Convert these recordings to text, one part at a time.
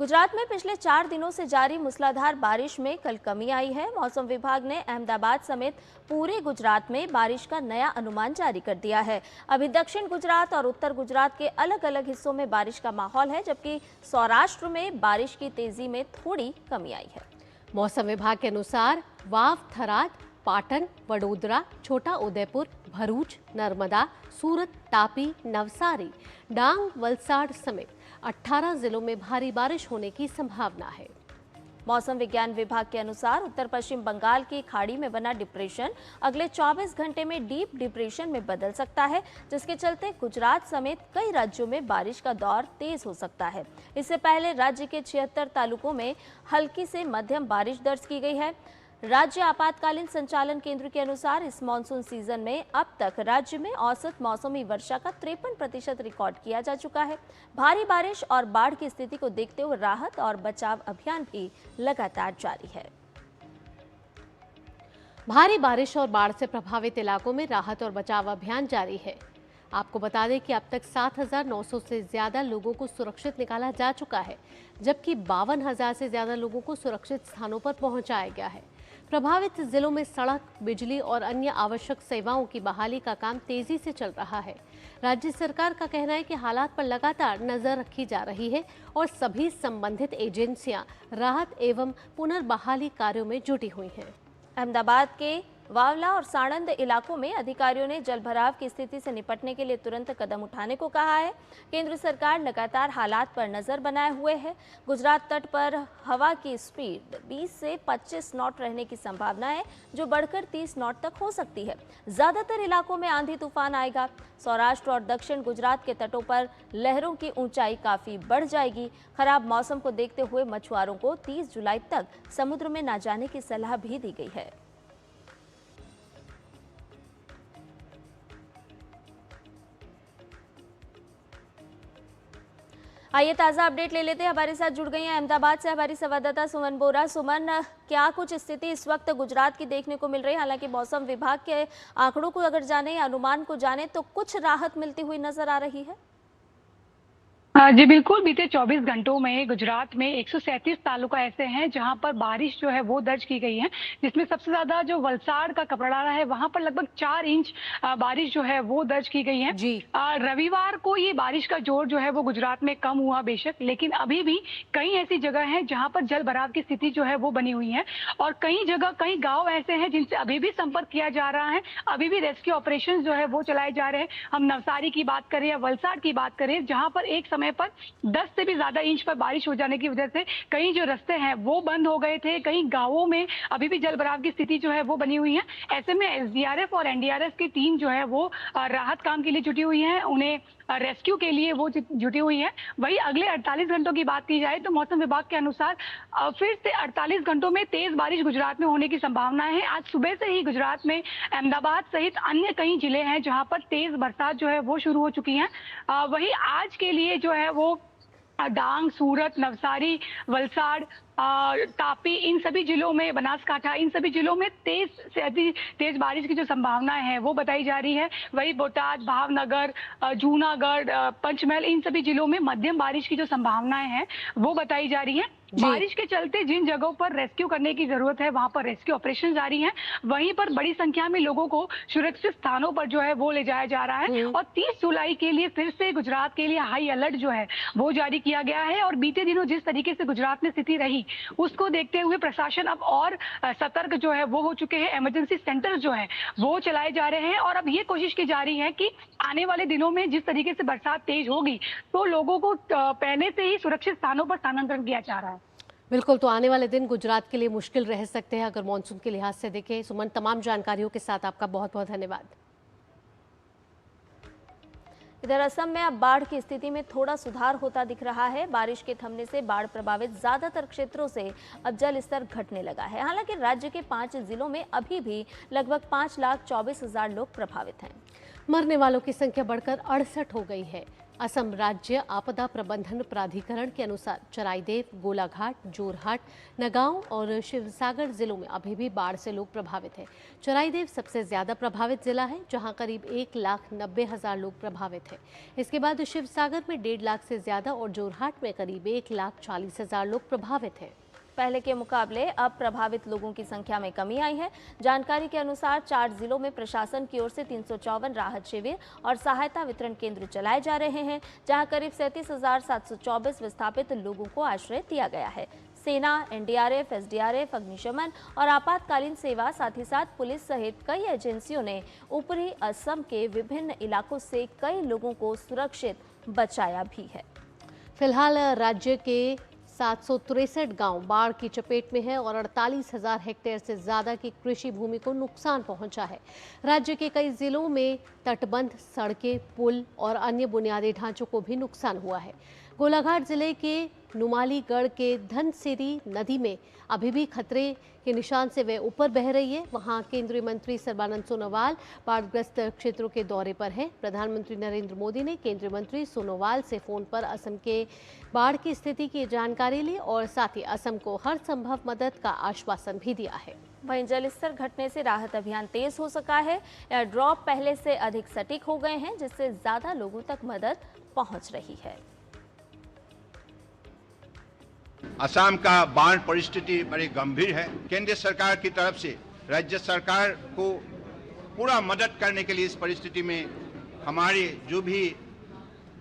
गुजरात में पिछले 4 दिनों से जारी मूसलाधार बारिश में कल कमी आई है। मौसम विभाग ने अहमदाबाद समेत पूरे गुजरात में बारिश का नया अनुमान जारी कर दिया है। अभी दक्षिण गुजरात और उत्तर गुजरात के अलग अलग हिस्सों में बारिश का माहौल है, जबकि सौराष्ट्र में बारिश की तेजी में थोड़ी कमी आई है। मौसम विभाग के अनुसार वाव, थराद, पाटन, वडोदरा, छोटा उदयपुर, भरूच, नर्मदा, सूरत, तापी, नवसारी, डांग, वलसाड़ समेत 18 जिलों में भारी बारिश होने की संभावना है। मौसम विज्ञान विभाग के अनुसार उत्तर पश्चिम बंगाल की खाड़ी में बना डिप्रेशन अगले 24 घंटे में डीप डिप्रेशन में बदल सकता है, जिसके चलते गुजरात समेत कई राज्यों में बारिश का दौर तेज हो सकता है। इससे पहले राज्य के 76 तालुकों में हल्की से मध्यम बारिश दर्ज की गई है। राज्य आपातकालीन संचालन केंद्र के अनुसार इस मानसून सीजन में अब तक राज्य में औसत मौसमी वर्षा का 53% रिकॉर्ड किया जा चुका है। भारी बारिश और बाढ़ की स्थिति को देखते हुए राहत और बचाव अभियान भी लगातार जारी है। भारी बारिश और बाढ़ से प्रभावित इलाकों में राहत और बचाव अभियान जारी है। आपको बता दें कि अब तक 7,900 से ज्यादा लोगों को सुरक्षित निकाला जा चुका है, जबकि 52,000 से ज्यादा लोगों को सुरक्षित स्थानों पर पहुंचाया गया है। प्रभावित जिलों में सड़क, बिजली और अन्य आवश्यक सेवाओं की बहाली का काम तेजी से चल रहा है। राज्य सरकार का कहना है कि हालात पर लगातार नजर रखी जा रही है और सभी संबंधित एजेंसियां राहत एवं पुनर्बहाली कार्यों में जुटी हुई हैं। अहमदाबाद के वावला और साणंद इलाकों में अधिकारियों ने जलभराव की स्थिति से निपटने के लिए तुरंत कदम उठाने को कहा है। केंद्र सरकार लगातार हालात पर नजर बनाए हुए है। गुजरात तट पर हवा की स्पीड 20 से 25 नॉट रहने की संभावना है, जो बढ़कर 30 नॉट तक हो सकती है। ज्यादातर इलाकों में आंधी तूफान आएगा। सौराष्ट्र और दक्षिण गुजरात के तटों पर लहरों की ऊंचाई काफी बढ़ जाएगी। खराब मौसम को देखते हुए मछुआरों को 30 जुलाई तक समुद्र में न जाने की सलाह भी दी गई है। आइए ताज़ा अपडेट ले लेते हैं। हमारे साथ जुड़ गई हैं अहमदाबाद से हमारी संवाददाता सुमन बोरा। सुमन, क्या कुछ स्थिति इस वक्त गुजरात की देखने को मिल रही है? हालांकि मौसम विभाग के आंकड़ों को अगर जाने या अनुमान को जाने तो कुछ राहत मिलती हुई नजर आ रही है। जी बिल्कुल, बीते 24 घंटों में गुजरात में 137 तालुका ऐसे हैं जहां पर बारिश जो है वो दर्ज की गई है, जिसमें सबसे ज्यादा जो वलसाड़ का कपड़ाड़ा है वहां पर लगभग 4 इंच बारिश जो है वो दर्ज की गई है। जी। रविवार को ये बारिश का जोर जो है वो गुजरात में कम हुआ बेशक, लेकिन अभी भी कई ऐसी जगह है जहां पर जल भराव की स्थिति जो है वो बनी हुई है और कई जगह कई गाँव ऐसे हैं जिनसे अभी भी संपर्क किया जा रहा है। अभी भी रेस्क्यू ऑपरेशन जो है वो चलाए जा रहे हैं। हम नवसारी की बात करें या वलसाड़ की बात करें, जहां पर एक समय पर 10 से भी ज्यादा इंच पर बारिश हो जाने की वजह से कई जो रास्ते हैं वो बंद हो गए थे। कई गांवों में अभी भी जलभराव की स्थिति जो है वो बनी हुई है। ऐसे में एसडीआरएफ और एनडीआरएफ की टीम जो है वो राहत काम के लिए जुटी हुई है, उन्हें रेस्क्यू के लिए वो जुटी हुई है। वही अगले 48 घंटों की बात की जाए तो मौसम विभाग के अनुसार फिर से 48 घंटों में तेज बारिश गुजरात में होने की संभावना है। आज सुबह से ही गुजरात में अहमदाबाद सहित अन्य कई जिले हैं जहां पर तेज बरसात जो है वो शुरू हो चुकी है। वही आज के लिए जो है वो डांग, सूरत, नवसारी, वलसाड़, तापी, इन सभी जिलों में, बनासकांठा, इन सभी जिलों में तेज से अधिक तेज बारिश की जो संभावनाएं हैं वो बताई जा रही है। वही बोटाद, भावनगर, जूनागढ़, पंचमहल, इन सभी जिलों में मध्यम बारिश की जो संभावनाएं हैं वो बताई जा रही है। बारिश के चलते जिन जगहों पर रेस्क्यू करने की जरूरत है वहां पर रेस्क्यू ऑपरेशन जारी है। वहीं पर बड़ी संख्या में लोगों को सुरक्षित स्थानों पर जो है वो ले जाया जा रहा है और 30 जुलाई के लिए फिर से गुजरात के लिए हाई अलर्ट जो है वो जारी किया गया है। और बीते दिनों जिस तरीके से गुजरात में स्थिति रही उसको देखते हुए प्रशासन अब और सतर्क जो है वो हो चुके हैं। इमरजेंसी सेंटर जो है वो चलाए जा रहे हैं और अब ये कोशिश की जा रही है कि आने वाले दिनों में जिस तरीके से बरसात तेज होगी तो लोगों को पहले से ही सुरक्षित स्थानों पर स्थानांतरण किया जा रहा है। बिल्कुल, तो आने वाले दिन गुजरात के लिए मुश्किल रह सकते हैं अगर मानसून के लिहाज से देखें। सुमन, तमाम जानकारियों के साथ आपका बहुत बहुत धन्यवाद। इधर असम में अब बाढ़ की स्थिति में थोड़ा सुधार होता दिख रहा है। बारिश के थमने से बाढ़ प्रभावित ज्यादातर क्षेत्रों से अब जल स्तर घटने लगा है। हालांकि राज्य के 5 जिलों में अभी भी लगभग 5,24,000 लोग प्रभावित हैं। मरने वालों की संख्या बढ़कर 68 हो गई है। असम राज्य आपदा प्रबंधन प्राधिकरण के अनुसार चराईदेव, गोलाघाट, जोरहाट, नगांव और शिवसागर जिलों में अभी भी बाढ़ से लोग प्रभावित हैं। चराईदेव सबसे ज्यादा प्रभावित जिला है, जहां करीब 1,90,000 लोग प्रभावित हैं। इसके बाद शिवसागर में 1.5 लाख से ज्यादा और जोरहाट में करीब 1,40,000 लोग प्रभावित हैं। पहले के मुकाबले अब प्रभावित लोगों की संख्या में कमी आई है। जानकारी के अनुसार 4 जिलों में प्रशासन की ओर से 354 राहत शिविर और सहायता वितरण केंद्र चलाए जा रहे हैं, जहां करीब 37,724 विस्थापित लोगों को आश्रय दिया गया है। सेना, एनडीआरएफ, एसडीआरएफ, अग्निशमन और आपातकालीन सेवा, साथ ही साथ पुलिस सहित कई एजेंसियों ने ऊपरी असम के विभिन्न इलाकों से कई लोगों को सुरक्षित बचाया भी है। फिलहाल राज्य के 763 गांव बाढ़ की चपेट में है और 48,000 हेक्टेयर से ज्यादा की कृषि भूमि को नुकसान पहुंचा है। राज्य के कई जिलों में तटबंध, सड़कें, पुल और अन्य बुनियादी ढांचों को भी नुकसान हुआ है। गोलाघाट जिले के नुमालीगढ़ के धनसिरी नदी में अभी भी खतरे के निशान से वे ऊपर बह रही है। वहां केंद्रीय मंत्री सर्बानंद सोनोवाल बाढ़ग्रस्त क्षेत्रों के दौरे पर हैं। प्रधानमंत्री नरेंद्र मोदी ने केंद्रीय मंत्री सोनोवाल से फोन पर असम के बाढ़ की स्थिति की जानकारी ली और साथ ही असम को हर संभव मदद का आश्वासन भी दिया है। वहीं जल स्तर घटने से राहत अभियान तेज हो सका है। एयर ड्रॉप पहले से अधिक सटीक हो गए हैं, जिससे ज्यादा लोगों तक मदद पहुंच रही है। असम का बाढ़ परिस्थिति बड़ी गंभीर है। केंद्र सरकार की तरफ से राज्य सरकार को पूरा मदद करने के लिए इस परिस्थिति में हमारे जो भी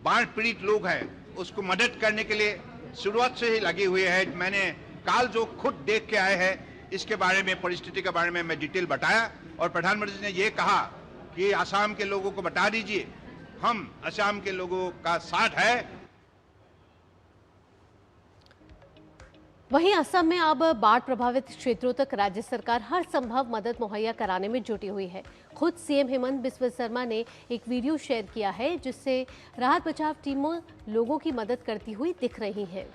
बाढ़ पीड़ित लोग हैं उसको मदद करने के लिए शुरुआत से ही लगे हुए हैं। मैंने काल जो खुद देख के आए हैं इसके बारे में, परिस्थिति के बारे में मैं डिटेल बताया और प्रधानमंत्री ने ये कहा कि असम के लोगों को बता दीजिए हम असम के लोगों का साथ है। वहीं असम में अब बाढ़ प्रभावित क्षेत्रों तक राज्य सरकार हर संभव मदद मुहैया कराने में जुटी हुई है। खुद सीएम हेमंत बिस्वा शर्मा ने एक वीडियो शेयर किया है, जिससे राहत बचाव टीमों लोगों की मदद करती हुई दिख रही हैं।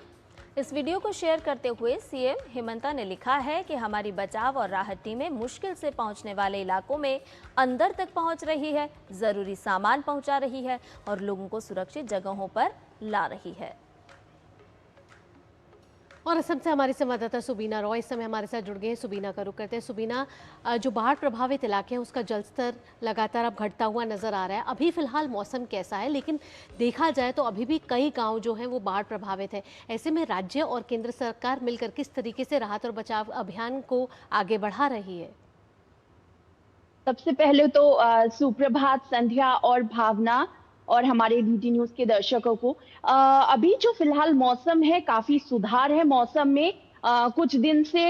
इस वीडियो को शेयर करते हुए सीएम हेमंता ने लिखा है कि हमारी बचाव और राहत टीमें मुश्किल से पहुंचने वाले इलाकों में अंदर तक पहुंच रही है, जरूरी सामान पहुंचा रही है और लोगों को सुरक्षित जगहों पर ला रही है। और असम से हमारी संवाददाता सुबीना रॉय इस समय हमारे साथ जुड़ गए हैं। सुबीना का रुख करते हैं। सुबीना, जो बाढ़ प्रभावित इलाके हैं उसका जलस्तर लगातार अब घटता हुआ नजर आ रहा है। अभी फिलहाल मौसम कैसा है? लेकिन देखा जाए तो अभी भी कई गांव जो हैं वो बाढ़ प्रभावित है। ऐसे में राज्य और केंद्र सरकार मिलकर किस तरीके से राहत और बचाव अभियान को आगे बढ़ा रही है? सबसे पहले तो सुप्रभात संध्या और भावना और हमारे डीडी न्यूज के दर्शकों को। अभी जो फिलहाल मौसम है, काफी सुधार है मौसम में। कुछ दिन से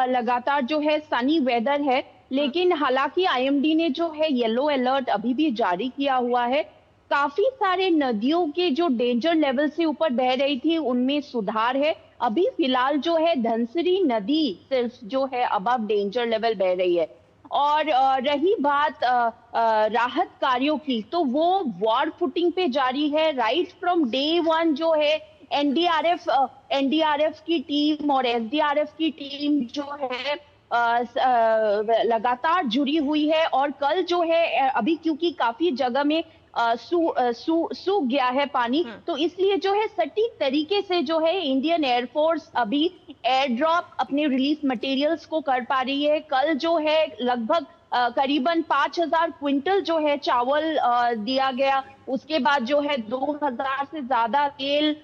लगातार जो है सनी वेदर है, लेकिन हालांकि आईएमडी ने जो है येलो अलर्ट अभी भी जारी किया हुआ है। काफी सारे नदियों के जो डेंजर लेवल से ऊपर बह रही थी उनमें सुधार है। अभी फिलहाल जो है धनसिरी नदी सिर्फ जो है अबव डेंजर लेवल बह रही है। और रही बात राहत कार्यों की, तो वो वॉर फुटिंग पे जारी है। राइट फ्रॉम डे वन जो है एनडीआरएफ की टीम और एसडीआरएफ की टीम जो है लगातार जुड़ी हुई है। और कल जो है अभी क्योंकि काफी जगह में सूख गया है पानी, तो इसलिए जो है सटीक तरीके से जो है इंडियन एयरफोर्स अभी एयर ड्रॉप अपने रिलीफ मटेरियल्स को कर पा रही है। कल जो है लगभग करीबन 5,000 क्विंटल जो है चावल दिया गया। उसके बाद जो है 2,000 से ज्यादा तेल,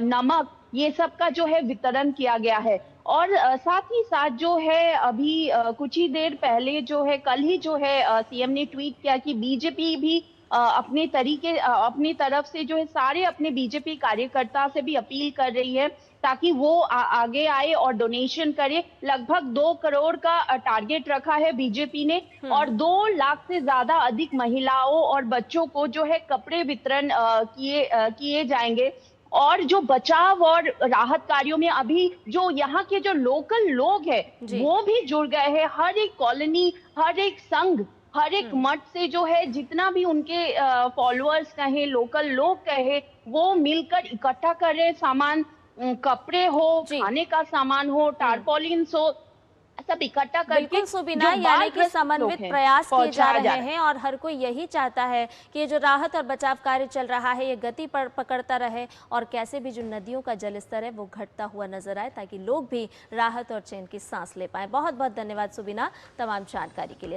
नमक, ये सब का जो है वितरण किया गया है। और साथ ही साथ जो है अभी कुछ ही देर पहले जो है कल ही जो है सीएम ने ट्वीट किया कि बीजेपी भी अपनी तरफ से जो है सारे अपने बीजेपी कार्यकर्ता से भी अपील कर रही है ताकि वो आगे आए और डोनेशन करे। लगभग 2 करोड़ का टारगेट रखा है बीजेपी ने और 2 लाख से ज्यादा अधिक महिलाओं और बच्चों को जो है कपड़े वितरण किए जाएंगे। और जो बचाव और राहत कार्यों में अभी जो यहाँ के जो लोकल लोग हैं वो भी जुड़ गए हैं। हर एक कॉलोनी, हर एक संघ, हर एक मठ से जो है जितना भी उनके फॉलोअर्स कहे, लोकल लोग कहे, वो मिलकर इकट्ठा कर रहे सामान, कपड़े हो, खाने का सामान हो, टारपोलिन्स हो, सब इकट्ठा करके बिल्कुल सुबिना, जो यानी कि बाढ़ग्रस्त समन्वित लोग हैं, प्रयास किए जा पहुंचाया रहे जा रहा है। हैं और हर कोई यही चाहता है कि ये जो राहत और बचाव कार्य चल रहा है ये गति पर पकड़ता रहे और कैसे भी जो नदियों का जलस्तर है वो घटता हुआ नजर आए ताकि लोग भी राहत और चैन की सांस ले पाए। बहुत बहुत धन्यवाद सुबिना तमाम जानकारी के लिए।